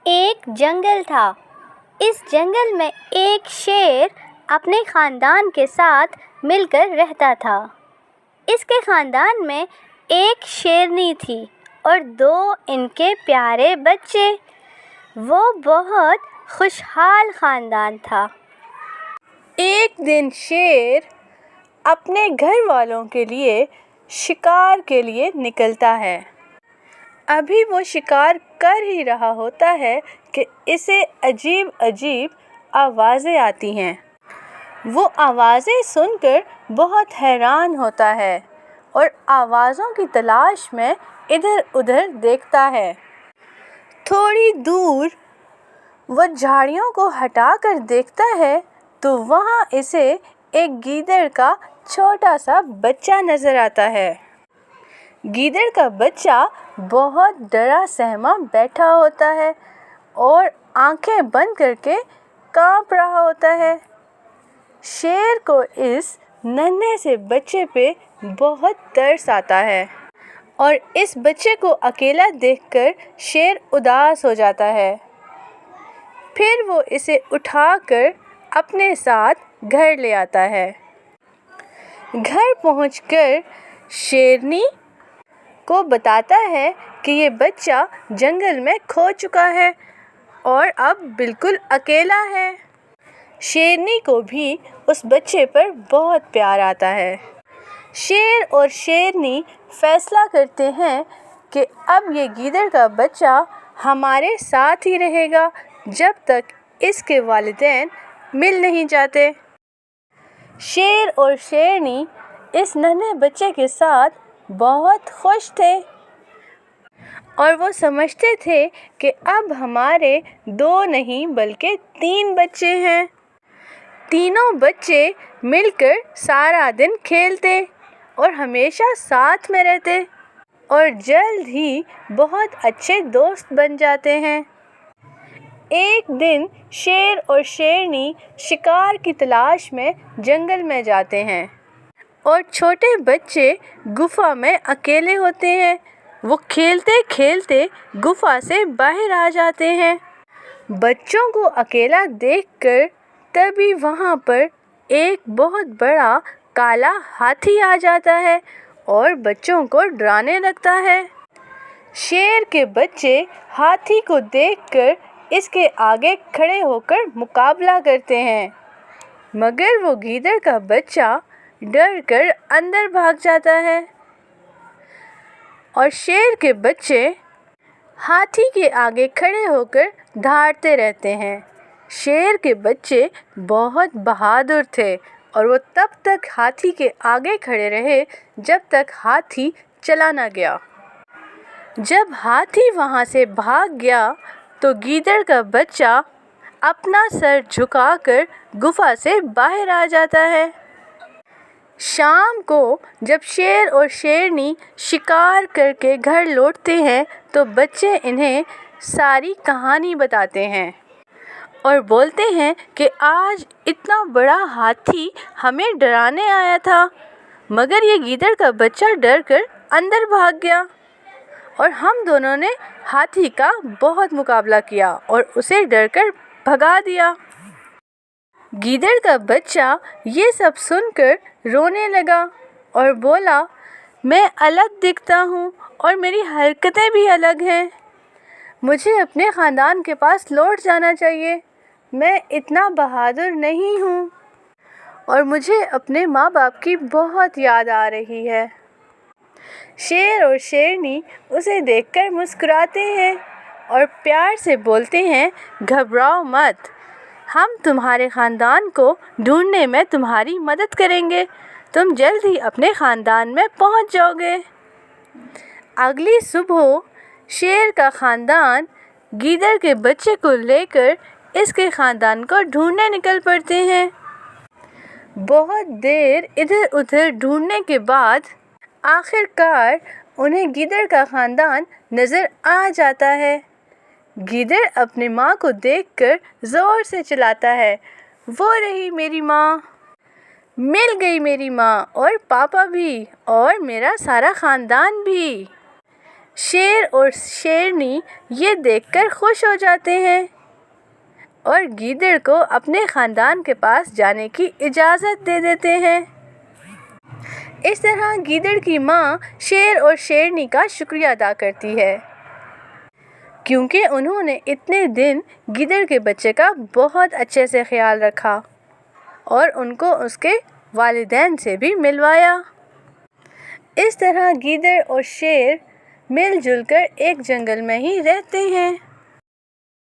ایک جنگل تھا۔ اس جنگل میں ایک شیر اپنے خاندان کے ساتھ مل کر رہتا تھا۔ اس کے خاندان میں ایک شیرنی تھی اور 2 ان کے پیارے بچے۔ وہ بہت خوشحال خاندان تھا۔ ایک دن شیر اپنے گھر والوں کے لیے شکار کے لیے نکلتا ہے۔ ابھی وہ شکار کر ہی رہا ہوتا ہے کہ اسے عجیب عجیب آوازیں آتی ہیں۔ وہ آوازیں سن کر بہت حیران ہوتا ہے اور آوازوں کی تلاش میں ادھر ادھر دیکھتا ہے۔ تھوڑی دور وہ جھاڑیوں کو ہٹا کر دیکھتا ہے تو وہاں اسے ایک گیدڑ کا چھوٹا سا بچہ نظر آتا ہے۔ گیدڑ کا بچہ بہت ڈرا سہما بیٹھا ہوتا ہے اور آنکھیں بند کر کے کانپ رہا ہوتا ہے۔ شیر کو اس ننھے سے بچے پہ بہت ترس آتا ہے اور اس بچے کو اکیلا دیکھ کر شیر اداس ہو جاتا ہے۔ پھر وہ اسے اٹھا کر اپنے ساتھ گھر لے آتا ہے۔ گھر پہنچ کر شیرنی کو بتاتا ہے کہ یہ بچہ جنگل میں کھو چکا ہے اور اب بالکل اکیلا ہے۔ شیرنی کو بھی اس بچے پر بہت پیار آتا ہے۔ شیر اور شیرنی فیصلہ کرتے ہیں کہ اب یہ گیدڑ کا بچہ ہمارے ساتھ ہی رہے گا جب تک اس کے والدین مل نہیں جاتے۔ شیر اور شیرنی اس ننھے بچے کے ساتھ بہت خوش تھے اور وہ سمجھتے تھے کہ اب ہمارے 2 نہیں بلکہ 3 بچے ہیں۔ تینوں بچے مل کر سارا دن کھیلتے اور ہمیشہ ساتھ میں رہتے اور جلد ہی بہت اچھے دوست بن جاتے ہیں۔ ایک دن شیر اور شیرنی شکار کی تلاش میں جنگل میں جاتے ہیں اور چھوٹے بچے غار میں اکیلے ہوتے ہیں۔ وہ کھیلتے کھیلتے غار سے باہر آ جاتے ہیں۔ بچوں کو اکیلا دیکھ کر تبھی وہاں پر ایک بہت بڑا کالا ہاتھی آ جاتا ہے اور بچوں کو ڈرانے لگتا ہے۔ شیر کے بچے ہاتھی کو دیکھ کر اس کے آگے کھڑے ہو کر مقابلہ کرتے ہیں مگر وہ گیدڑ کا بچہ ڈر کر اندر بھاگ جاتا ہے اور شیر کے بچے ہاتھی کے آگے کھڑے ہو کر دھاڑتے رہتے ہیں۔ شیر کے بچے بہت بہادر تھے اور وہ تب تک ہاتھی کے آگے کھڑے رہے جب تک ہاتھی چلا نہ گیا۔ جب ہاتھی وہاں سے بھاگ گیا تو گیدڑ کا بچہ اپنا سر جھکا کر غار سے باہر آ جاتا ہے۔ شام کو جب شیر اور شیرنی شکار کر کے گھر لوٹتے ہیں تو بچے انہیں ساری کہانی بتاتے ہیں اور بولتے ہیں کہ آج اتنا بڑا ہاتھی ہمیں ڈرانے آیا تھا مگر یہ گیدڑ کا بچہ ڈر کر اندر بھاگ گیا اور ہم دونوں نے ہاتھی کا بہت مقابلہ کیا اور اسے ڈر کر بھگا دیا۔ گیدڑ کا بچہ یہ سب سن کر رونے لگا اور بولا، میں الگ دکھتا ہوں اور میری حرکتیں بھی الگ ہیں۔ مجھے اپنے خاندان کے پاس لوٹ جانا چاہیے۔ میں اتنا بہادر نہیں ہوں اور مجھے اپنے ماں باپ کی بہت یاد آ رہی ہے۔ شیر اور شیرنی اسے دیکھ کر مسکراتے ہیں اور پیار سے بولتے ہیں، گھبراؤ مت، ہم تمہارے خاندان کو ڈھونڈنے میں تمہاری مدد کریں گے، تم جلد ہی اپنے خاندان میں پہنچ جاؤ گے۔ اگلی صبح شیر کا خاندان گیدڑ کے بچے کو لے کر اس کے خاندان کو ڈھونڈنے نکل پڑتے ہیں۔ بہت دیر ادھر ادھر ڈھونڈنے کے بعد آخر کار انہیں گیدڑ کا خاندان نظر آ جاتا ہے۔ گیدڑ اپنی ماں کو دیکھ کر زور سے چلاتا ہے، وہ رہی میری ماں، مل گئی میری ماں اور پاپا بھی اور میرا سارا خاندان بھی۔ شیر اور شیرنی یہ دیکھ کر خوش ہو جاتے ہیں اور گیدڑ کو اپنے خاندان کے پاس جانے کی اجازت دے دیتے ہیں۔ اس طرح گیدڑ کی ماں شیر اور شیرنی کا شکریہ ادا کرتی ہے کیونکہ انہوں نے اتنے دن گیدڑ کے بچے کا بہت اچھے سے خیال رکھا اور ان کو اس کے والدین سے بھی ملوایا۔ اس طرح گیدڑ اور شیر مل جل کر ایک جنگل میں ہی رہتے ہیں۔